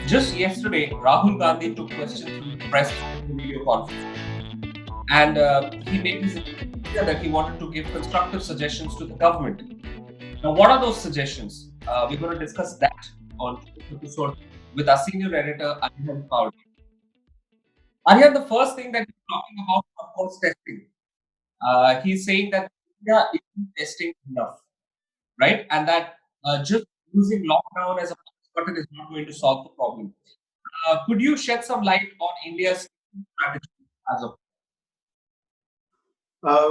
Just yesterday, Rahul Gandhi took questions from the press in a video conference, and he made his clear that he wanted to give constructive suggestions to the government. Now, what are those suggestions? We're going to discuss that on today's episode with our senior editor, Arihant Pawariya. Arihant, the first thing that he's talking about, of course, testing. He's saying that India isn't testing enough, right? And that just using lockdown as a button is not going to solve the problem. Could you shed some light on India's strategy as of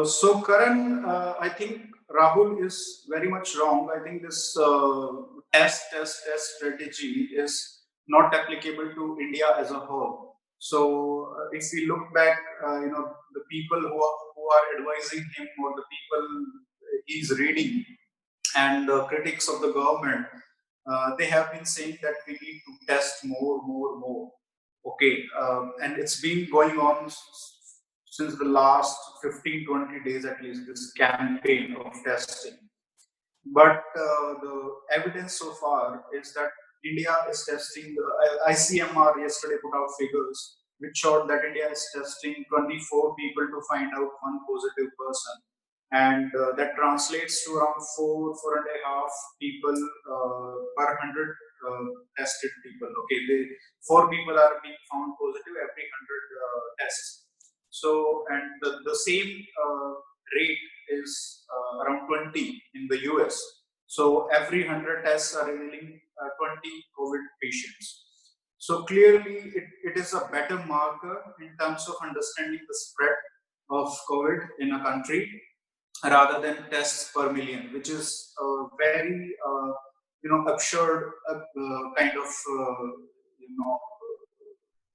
So Karan, I think Rahul is very much wrong. I think this test strategy is not applicable to India as a whole. So if we look back, the people who are advising him or the people he's reading and the critics of the government, they have been saying that we need to test more. Okay, and it's been going on since the last 15, 20 days at least, this campaign of testing. But the evidence so far is that India is testing, the ICMR yesterday put out figures which showed that India is testing 24 people to find out one positive person. And that translates to around four and a half people per 100 tested people. Okay, four people are being found positive every 100 tests. So, and the same rate is around 20 in the US. So, every 100 tests are revealing 20 COVID patients. So, clearly, it is a better marker in terms of understanding the spread of COVID in a country rather than tests per million, which is a very absurd kind of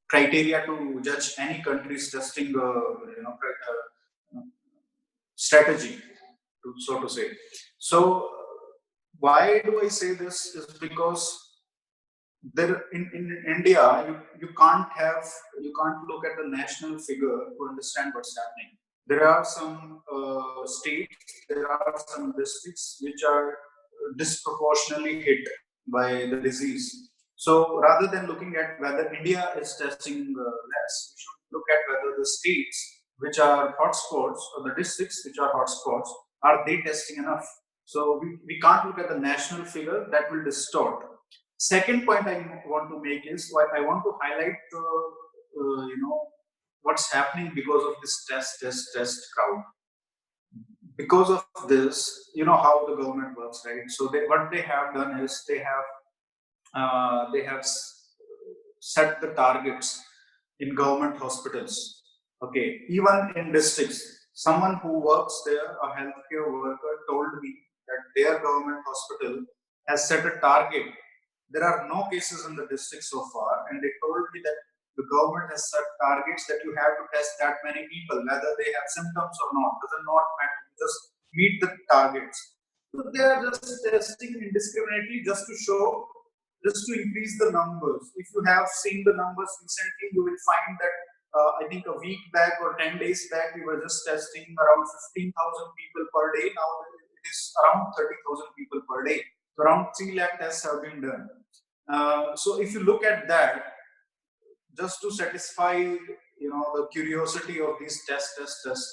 criteria to judge any country's testing strategy, so to say. So why do I say this is because there in India you can't look at the national figure to understand what's happening. There are some states, there are some districts which are disproportionately hit by the disease. So rather than looking at whether India is testing less, we should look at whether the states which are hotspots or the districts which are hotspots, are they testing enough? So we can't look at the national figure, that will distort. Second point I want to make is why I want to highlight what's happening because of this test crowd. Because of this, you know how the government works, right? So what they have done is they have set the targets in government hospitals. Okay, even in districts, someone who works there, a healthcare worker, told me that their government hospital has set a target. There are no cases in the district so far, and they told me that the government has set targets that you have to test that many people, whether they have symptoms or not, doesn't not matter. Just meet the targets. So they are just testing indiscriminately just to show, just to increase the numbers. If you have seen the numbers recently, you will find that I think a week back or 10 days back, we were just testing around 15,000 people per day. Now it is around 30,000 people per day. So around 3 lakh tests have been done. So if you look at that, just to satisfy the curiosity of this test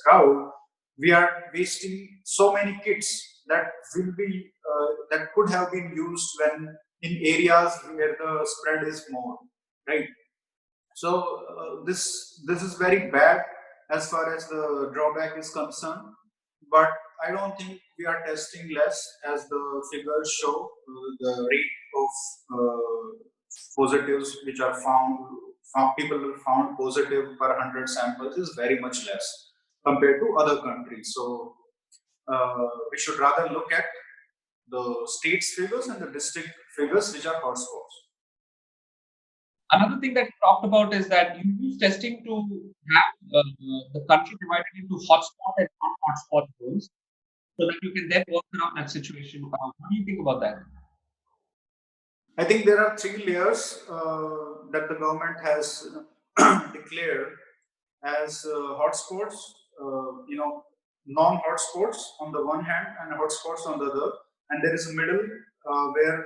crowd, we are wasting so many kits that will be that could have been used when in areas where the spread is more, right? So this is very bad as far as the drawback is concerned, but I don't think we are testing less as the figures show. The rate of positives which are found people who found positive per 100 samples is very much less compared to other countries. So we should rather look at the states figures and the district figures which are hotspots. Another thing that you talked about is that you use testing to have the country divided into hotspot and non-hotspot zones, so that you can then work around that situation. What do you think about that? I think there are three layers that the government has declared as hotspots. Non-hotspots on the one hand and hotspots on the other, and there is a middle where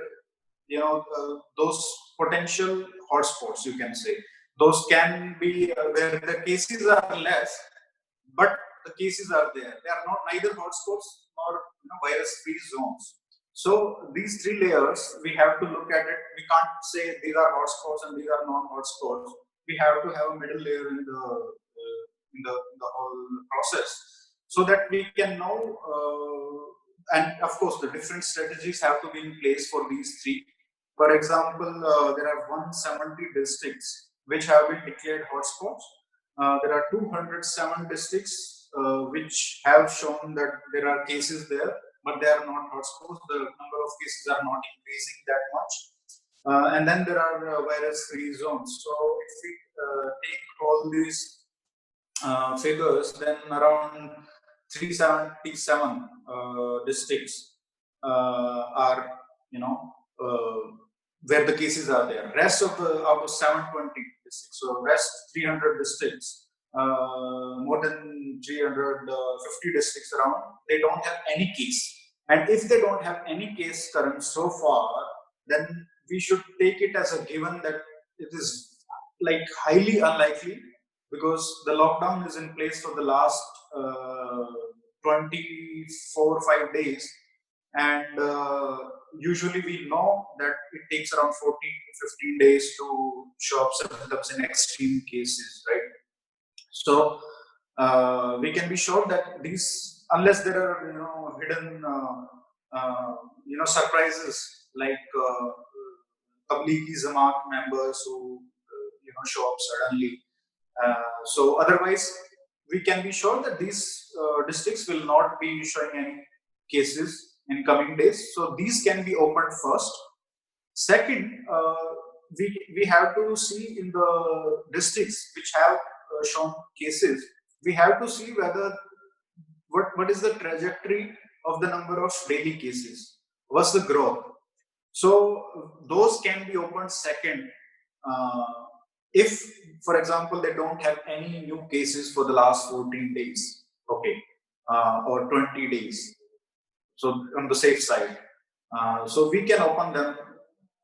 those potential hotspots, you can say. Those can be where the cases are less, but the cases are there. They are not neither hotspots nor virus-free zones. So these three layers, we have to look at it. We can't say these are hotspots and these are non-hotspots. We have to have a middle layer in the whole process, so that we can know. And of course, the different strategies have to be in place for these three. For example, there are 170 districts which have been declared hotspots. There are 207 districts which have shown that there are cases there, but they are not hotspots. The number of cases are not increasing that much. And then there are virus-free zones. So if we take all these figures, then around 377 districts are, where the cases are there. Rest of the out of 720 districts, so rest 300 districts, more than 350 districts around, they don't have any case. And if they don't have any case current so far, then we should take it as a given that it is like highly unlikely, because the lockdown is in place for the last 24-5 days, and usually we know that it takes around 14 to 15 days to show up symptoms in extreme cases, right? So we can be sure that these, unless there are hidden surprises like Tablighi Jamaat members who show up suddenly. So otherwise, we can be sure that these districts will not be showing any cases in coming days. So these can be opened first. Second, we have to see in the districts which have shown cases, we have to see whether what is the trajectory of the number of daily cases, what's the growth. So those can be opened second. If, for example, they don't have any new cases for the last 14 days, okay, or 20 days, so on the safe side, so we can open them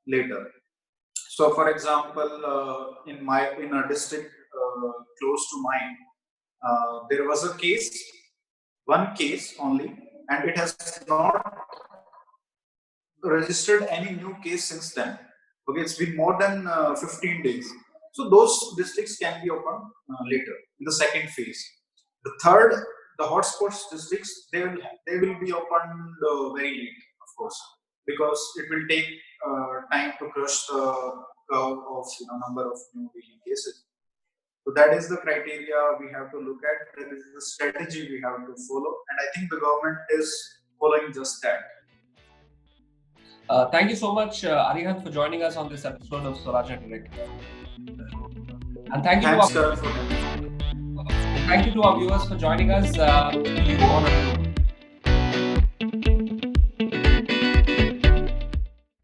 later. So, for example, in a district close to mine, there was a case, one case only, and it has not registered any new case since then. Okay, it's been more than 15 days. So those districts can be opened later in the second phase. The third, the hotspots districts, they will be opened very late, of course, because it will take time to crush the curve of number of new daily cases. So that is the criteria we have to look at. That is the strategy we have to follow, and I think the government is following just that. Thank you so much, Arihant, for joining us on this episode of Swarajya Direct. And thank you to our viewers for joining us. See you on